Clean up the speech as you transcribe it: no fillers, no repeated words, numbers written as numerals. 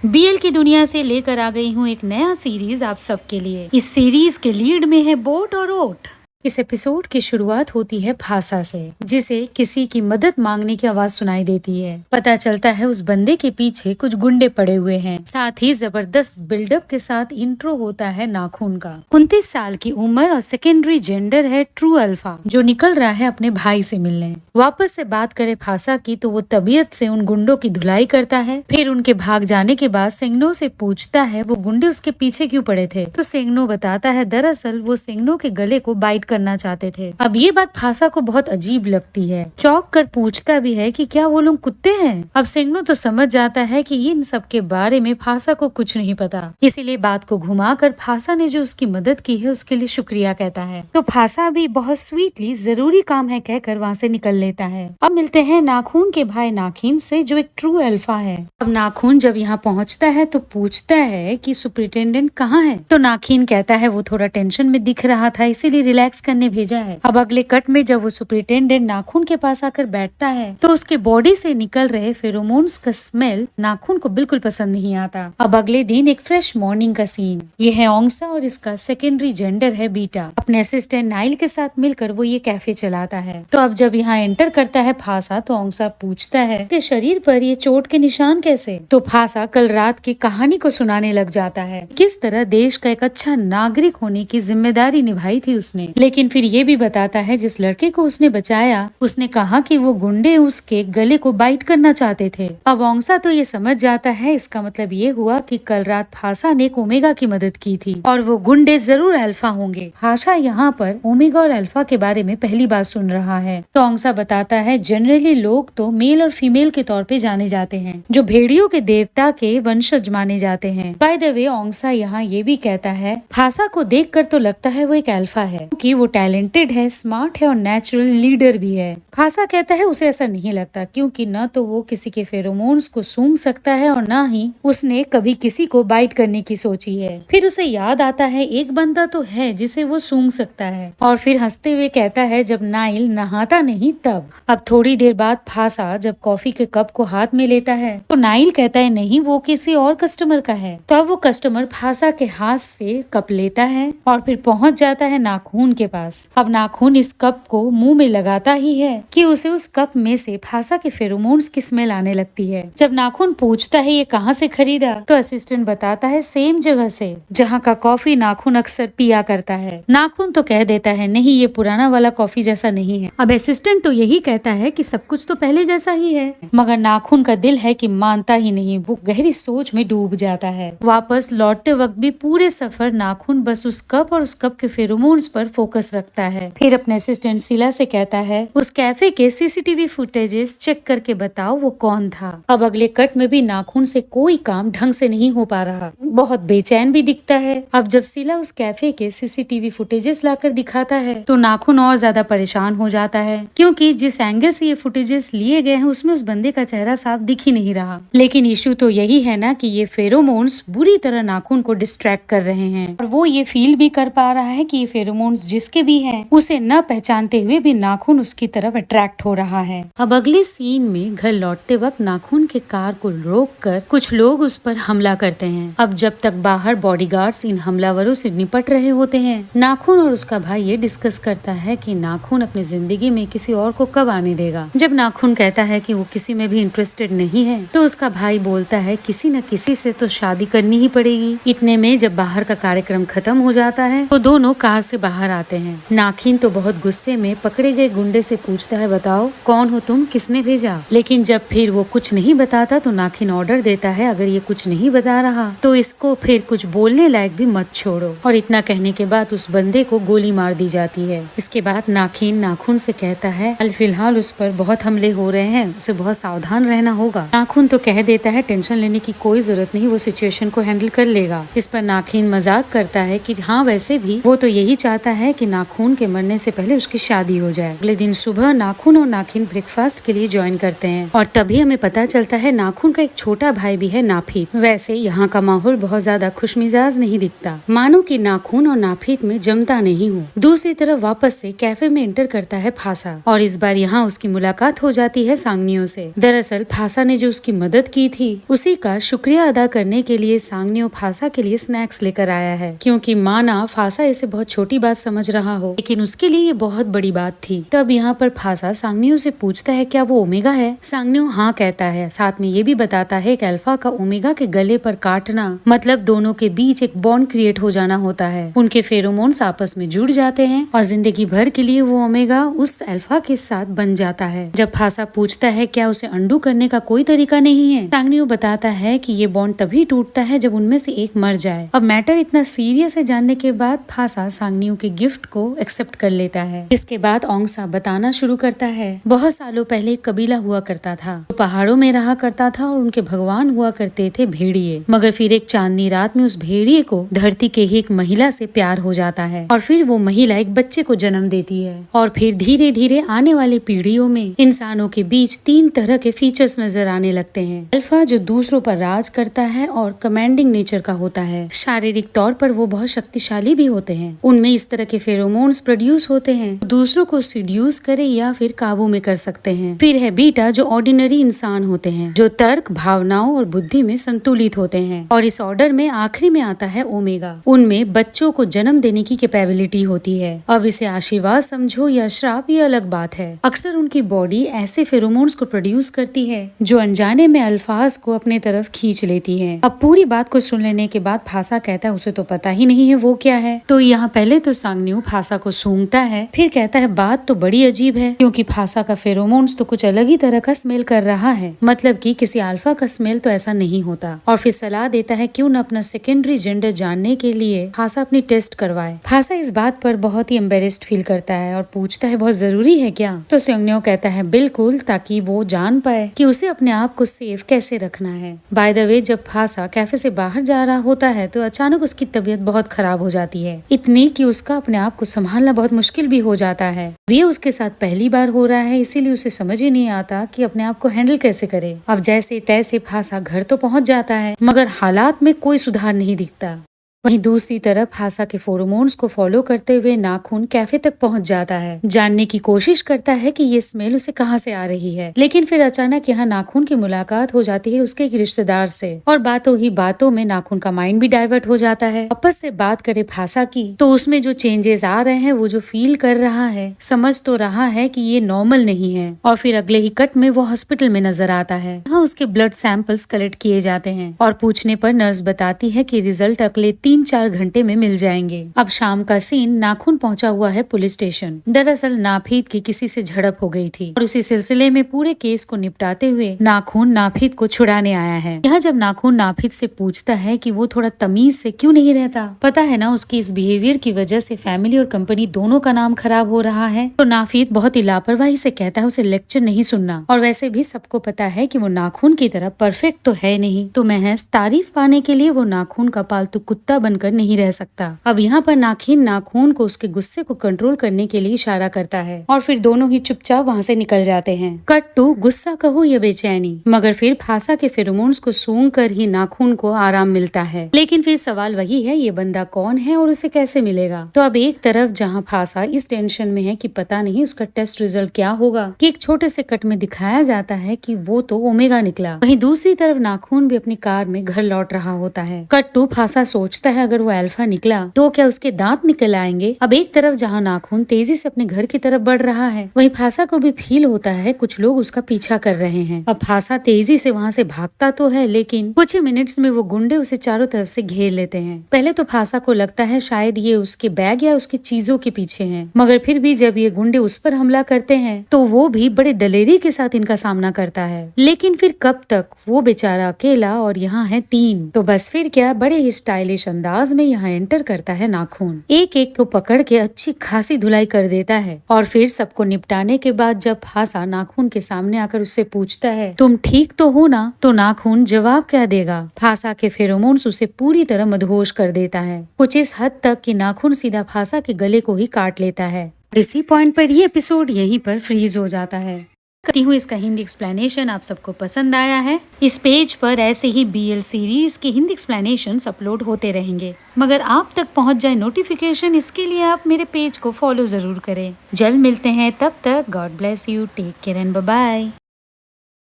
BL की दुनिया से लेकर आ गई हूँ एक नया सीरीज आप सबके लिए। इस सीरीज के लीड में है बोट और ओट। इस एपिसोड की शुरुआत होती है भाषा से, जिसे किसी की मदद मांगने की आवाज सुनाई देती है। पता चलता है उस बंदे के पीछे कुछ गुंडे पड़े हुए हैं। साथ ही जबरदस्त बिल्डअप के साथ इंट्रो होता है नाखून का। 29 साल की उम्र और सेकेंडरी जेंडर है ट्रू अल्फा, जो निकल रहा है अपने भाई से मिलने। वापस से बात करे भाषा की तो वो तबीयत से उन गुंडों की धुलाई करता है। फिर उनके भाग जाने के बाद सेंगनो से पूछता है वो गुंडे उसके पीछे क्यों पड़े थे, तो सेंगनो बताता है दरअसल वो सेंगनो के गले को बाइट करना चाहते थे। अब ये बात भाषा को बहुत अजीब लगती है। चौंक कर पूछता भी है कि क्या वो लोग कुत्ते हैं। अब सेंगनो तो समझ जाता है कि इन सब के बारे में भाषा को कुछ नहीं पता, इसीलिए बात को घुमाकर भाषा ने जो उसकी मदद की है उसके लिए शुक्रिया कहता है। तो भाषा भी बहुत स्वीटली जरूरी काम है कहकर वहाँ से निकल लेता है। अब मिलते हैं नाखून के भाई नाखिन से, जो एक ट्रू अल्फा है। अब नाखून जब यहाँ पहुँचता है तो पूछता है कि सुपरिटेंडेंट कहाँ है, तो नाखिन कहता है वो थोड़ा टेंशन में दिख रहा था, इसीलिए रिलैक्स करने भेजा है। अब अगले कट में जब वो सुपरिटेंडेंट नाखून के पास आकर बैठता है तो उसके बॉडी से निकल रहे फेरोमोन्स का स्मेल नाखून को बिल्कुल पसंद नहीं आता। अब अगले दिन एक फ्रेश मॉर्निंग का सीन। ये है ओंगसा और इसका सेकेंडरी जेंडर है बीटा। अपने असिस्टेंट नाइल के साथ मिलकर वो ये कैफे चलाता है। तो अब जब यहाँ एंटर करता है फासा तो ओंगसा पूछता है कि शरीर पर ये चोट के निशान कैसे। तो फासा कल रात की कहानी को सुनाने लग जाता है, किस तरह देश का एक अच्छा नागरिक होने की जिम्मेदारी निभाई थी उसने। लेकिन फिर ये भी बताता है जिस लड़के को उसने बचाया उसने कहा कि वो गुंडे उसके गले को बाइट करना चाहते थे। अब ओंगसा तो ये समझ जाता है, इसका मतलब ये हुआ कि कल रात फासा ने ओमेगा की मदद की थी और वो गुंडे जरूर अल्फा होंगे। फासा यहाँ पर ओमेगा और अल्फा के बारे में पहली बार सुन रहा है। तो ओंगसा बताता है जनरली लोग तो मेल और फीमेल के तौर पे जाने जाते हैं, जो भेड़ियों के देवता के वंशज माने जाते हैं। बाय द वे ओंगसा यहाँ ये भी कहता है फासा को देखकर तो लगता है वो एक अल्फा है, क्योंकि वो टैलेंटेड है, स्मार्ट है और नेचुरल लीडर भी है। फासा कहता है उसे ऐसा नहीं लगता, क्योंकि न तो वो किसी के फेरोमोन्स को सूंघ सकता है और न ही उसने कभी किसी को बाइट करने की सोची है। फिर उसे याद आता है एक बंदा तो है जिसे वो सूंघ सकता है, और फिर हंसते हुए कहता है जब नाइल नहाता नहीं तब। अब थोड़ी देर बाद फासा जब कॉफी के कप को हाथ में लेता है तो नाइल कहता है नहीं वो किसी और कस्टमर का है। तो अब वो कस्टमर फासा के हाथ से कप लेता है और फिर पहुंच जाता है नाखून के पास। अब नाखून इस कप को मुंह में लगाता ही है कि उसे उस कप में से फासा के फेरोमोन्स की स्मेल आने लगती है। जब नाखून पूछता है ये कहाँ से खरीदा, तो असिस्टेंट बताता है सेम जगह से जहाँ का कॉफी नाखून अक्सर पिया करता है। नाखून तो कह देता है नहीं ये पुराना वाला कॉफी जैसा नहीं है। अब असिस्टेंट तो यही कहता है कि सब कुछ तो पहले जैसा ही है, मगर नाखून का दिल है कि मानता ही नहीं, वो गहरी सोच में डूब जाता है। वापस लौटते वक्त भी पूरे सफर नाखून बस उस कप और उस कप के फेरोमोन्स पर फोकस रखता है। फिर अपने असिस्टेंट सिला से कहता है उस कैफे के सीसीटीवी फुटेजेस चेक करके बताओ वो कौन था। अब अगले कट में भी नाखून से कोई काम ढंग से नहीं हो पा रहा, बहुत बेचैन भी दिखता है। अब जब सिला उस कैफे के सीसीटीवी फुटेजेस लाकर दिखाता है तो नाखून और ज्यादा परेशान हो जाता है, क्योंकि जिस एंगल से ये फुटेजेस लिए गए हैं उसमें उस बंदे का चेहरा साफ दिख ही नहीं रहा। लेकिन इश्यू तो यही है ना कि ये फेरोमोन्स बुरी तरह नाखून को डिस्ट्रैक्ट कर रहे हैं, और वो ये फील भी कर पा रहा है कि ये फेरोमोन्स जिसके भी हैं उसे न पहचानते हुए भी नाखून उसकी तरफ अट्रैक्ट हो रहा है। अब अगले सीन में घर लौटते वक्त नाखून के कार को रोककर कुछ लोग उस पर हमला करते हैं। अब जब तक बाहर बॉडीगार्ड्स इन हमलावरों से निपट रहे होते हैं, नाखून और उसका भाई ये डिस्कस करता है कि नाखून अपनी जिंदगी में किसी और को कब आने देगा। जब नाखून कहता है कि वो किसी में भी इंटरेस्टेड नहीं है तो उसका भाई बोलता है किसी न किसी से तो शादी करनी ही पड़ेगी। इतने में जब बाहर का कार्यक्रम खत्म हो जाता है तो दोनों कार से बाहर आते हैं। नाखिन तो बहुत गुस्से में पकड़े गए गुंडे से पूछता है बताओ कौन हो तुम, किसने भेजा। लेकिन जब फिर वो कुछ नहीं बताता तो नाखिन ऑर्डर देता है अगर ये कुछ नहीं बता रहा तो इसको फिर कुछ बोलने लायक भी मत छोड़ो, और इतना कहने के बाद उस बंदे को गोली मार दी जाती है। इसके बाद नाखिन नाखून से कहता है फिलहाल उस पर बहुत हमले हो रहे हैं, उसे बहुत सावधान रहना होगा। नाखून तो कह देता है टेंशन लेने की कोई जरूरत नहीं, वो सिचुएशन को हैंडल कर लेगा। इस पर नाखिन मजाक करता है कि हाँ वैसे भी वो तो यही चाहता है कि नाखून के मरने से पहले उसकी शादी हो जाए। अगले दिन सुबह नाखून और नाखिन ब्रेकफास्ट के लिए ज्वाइन करते हैं और तभी हमें पता चलता है नाखून का एक छोटा भाई भी है, नाफीत। वैसे यहाँ का माहौल बहुत ज्यादा खुशमिजाज नहीं दिखता, मानो कि नाखून और नाफीत में जमता नहीं हो। दूसरी तरफ वापस से कैफे में एंटर करता है फासा और इस बार यहाँ उसकी मुलाकात हो जाती है सांगनियो से। दरअसल फासा ने जो उसकी मदद की थी उसी का शुक्रिया अदा करने के लिए सांगनियो फासा के लिए स्नैक्स लेकर आया है, क्योंकि माना फासा इसे बहुत छोटी बात समझ रहा हो, लेकिन उसके लिए ये बहुत बड़ी बात थी। तब यहाँ पर फासा सांगनियो से पूछता है क्या वो ओमेगा है। सांगनियो हाँ कहता है, साथ में ये भी बताता है कि अल्फा का ओमेगा के गले पर काटना मतलब दोनों के बीच एक बॉन्ड क्रिएट हो जाना होता है। उनके फेरोमोन्स आपस में जुड़ जाते हैं और जिंदगी भर के लिए वो ओमेगा उस अल्फा के साथ बन जाता है। जब फासा पूछता है क्या उसे अंडू करने का कोई तरीका नहीं है, सांगनियो बताता है कि ये बॉन्ड तभी टूटता है जब उनमें से एक मर जाए। अब मैटर इतना सीरियस है जानने के बाद फासा सांगनियो के गिफ्ट को एक्सेप्ट कर लेता है। इसके बाद ओंगसा बताना शुरू करता है बहुत सालों पहले एक कबीला हुआ करता था जो पहाड़ों में रहा करता था और उनके भगवान हुआ करते थे भेड़िए। मगर फिर एक चांदनी रात में उस भेड़िए को धरती के ही एक महिला से प्यार हो जाता है और फिर वो महिला एक बच्चे को जन्म देती है और फिर धीरे धीरे आने वाली पीढ़ियों में इंसानों के बीच 3 तरह के फीचर्स नजर आने लगते हैं। अल्फा जो दूसरों पर राज करता है और कमांडिंग नेचर का होता है। शारीरिक तौर पर वो बहुत शक्तिशाली भी होते हैं, उनमें इस तरह के फेरोमोन्स प्रोड्यूस होते हैं दूसरों को सीड्यूस करे या फिर काबू में कर सकते हैं। फिर है बीटा जो ऑर्डिनरी इंसान होते हैं जो तर्क, भावनाओं और बुद्धि में संतुलित होते हैं। और इस ऑर्डर में आखिरी में आता है ओमेगा, उनमें बच्चों को जन्म देने की कैपेबिलिटी होती है। अब इसे आशीर्वाद समझो या श्राप ये अलग बात है। अक्सर उनकी बॉडी ऐसे फेरोमोन्स को प्रोड्यूस करती है जो अनजाने में अल्फाज को अपने तरफ खींच लेती है। अब पूरी बात को सुन लेने के बाद फासा कहता है उसे तो पता ही नहीं है वो क्या है। तो यहाँ पहले तो सांगनियो फासा को सूंघता है, फिर कहता है बात तो बड़ी अजीब है क्योंकि फासा का फेरोमोन्स तो कुछ अलग ही तरह का स्मेल कर रहा है, मतलब कि किसी अल्फा का स्मेल तो ऐसा नहीं होता। और फिर सलाह देता है क्यों न अपना सेकेंडरी जेंडर जानने के लिए फासा अपनी टेस्ट करवाए। फासा इस बात पर बहुत ही एम्बेरेस्ड फील करता है और पूछता है बहुत जरूरी है क्या। तो सांगनियो कहता है बिल्कुल, ताकि वो जान पाए कि उसे अपने आप को सेफ कैसे रखना है। बाय द वे जब फासा कैफे से बाहर जा रहा होता है तो अचानक उसकी तबीयत बहुत खराब हो जाती है, इतनी कि उसका अपने आप को संभालना बहुत मुश्किल भी हो जाता है। ये उसके साथ पहली बार हो रहा है, इसीलिए उसे समझ ही नहीं आता कि अपने आप को हैंडल कैसे करे। अब जैसे तैसे फासा घर तो पहुंच जाता है मगर हालात में कोई सुधार नहीं दिखता। वहीं दूसरी तरफ फासा के फेरोमोन्स को फॉलो करते हुए नाखून कैफे तक पहुंच जाता है, जानने की कोशिश करता है कि ये स्मेल उसे कहां से आ रही है। लेकिन फिर अचानक यहाँ नाखून की मुलाकात हो जाती है उसके एक रिश्तेदार से और बातों ही बातों में नाखून का माइंड भी डाइवर्ट हो जाता है। वापस से बात करे फासा की तो उसमें जो चेंजेस आ रहे हैं वो जो फील कर रहा है समझ तो रहा है कि ये नॉर्मल नहीं है। और फिर अगले ही कट में वो हॉस्पिटल में नजर आता है। यहाँ उसके ब्लड सैंपल्स कलेक्ट किए जाते हैं और पूछने पर नर्स बताती है कि रिजल्ट अगले 3-4 घंटे में मिल जाएंगे। अब शाम का सीन, नाखून पहुंचा हुआ है पुलिस स्टेशन। दरअसल नाफीत की किसी से झड़प हो गई थी और उसी सिलसिले में पूरे केस को निपटाते हुए नाखून नाफीत को छुड़ाने आया है। यहाँ जब नाखून नाफीत से पूछता है कि वो थोड़ा तमीज से क्यों नहीं रहता, पता है ना उसकी इस बिहेवियर की वजह से फैमिली और कंपनी दोनों का नाम खराब हो रहा है, तो नाफीत बहुत ही लापरवाही से कहता है उसे लेक्चर नहीं सुनना और वैसे भी सबको पता है कि वो नाखून की तरह परफेक्ट तो है नहीं, तो महज तारीफ पाने के लिए वो नाखून का पालतू कुत्ता बनकर नहीं रह सकता। अब यहाँ पर नाखिन नाखून को उसके गुस्से को कंट्रोल करने के लिए इशारा करता है और फिर दोनों ही चुपचाप वहाँ से निकल जाते हैं। कट टू गुस्सा कहो या बेचैनी, मगर फिर फासा के फेरोमोन्स को सूंघ कर ही नाखून को आराम मिलता है। लेकिन फिर सवाल वही है, ये बंदा कौन है और उसे कैसे मिलेगा। तो अब एक तरफ जहाँ फासा इस टेंशन में है कि पता नहीं उसका टेस्ट रिजल्ट क्या होगा, कि एक छोटे से कट में दिखाया जाता है कि वो तो ओमेगा निकला। वहीं दूसरी तरफ नाखून भी अपनी कार में घर लौट रहा होता है। कट टू फासा सोचता है अगर वो अल्फा निकला तो क्या उसके दांत निकल आएंगे। अब एक तरफ जहाँ नाखून तेजी से अपने घर की तरफ बढ़ रहा है, वहीं फासा को भी फील होता है कुछ लोग उसका पीछा कर रहे हैं। अब फासा तेजी से वहाँ से भागता तो है, लेकिन कुछ ही मिनट्स में वो गुंडे उसे चारों तरफ से घेर लेते हैं। पहले तो फासा को लगता है शायद ये उसके बैग या उसकी चीजों के पीछे हैं, मगर फिर भी जब ये गुंडे उस पर हमला करते हैं तो वो भी बड़े दलेरी के साथ इनका सामना करता है। लेकिन फिर कब तक, वो बेचारा अकेला और यहाँ है 3। तो बस फिर क्या, बड़े ही स्टाइलिश अंदाज में यहाँ एंटर करता है नाखून। एक एक को पकड़ के अच्छी खासी धुलाई कर देता है और फिर सबको निपटाने के बाद जब फासा नाखून के सामने आकर उससे पूछता है तुम ठीक तो हो ना, तो नाखून जवाब क्या देगा। फासा के फेरोमोन्स उसे पूरी तरह मदहोश कर देता है, कुछ इस हद तक कि नाखून सीधा फासा के गले को ही काट लेता है। इसी पॉइंट पर ये एपिसोड यहीं पर फ्रीज हो जाता है। करती हूँ इसका हिंदी एक्सप्लेनेशन आप सबको पसंद आया है। इस पेज पर ऐसे ही BL सीरीज के हिंदी एक्सप्लेनेशंस अपलोड होते रहेंगे, मगर आप तक पहुँच जाए नोटिफिकेशन, इसके लिए आप मेरे पेज को फॉलो जरूर करें। जल्द मिलते हैं, तब तक god bless you, take care and bye bye.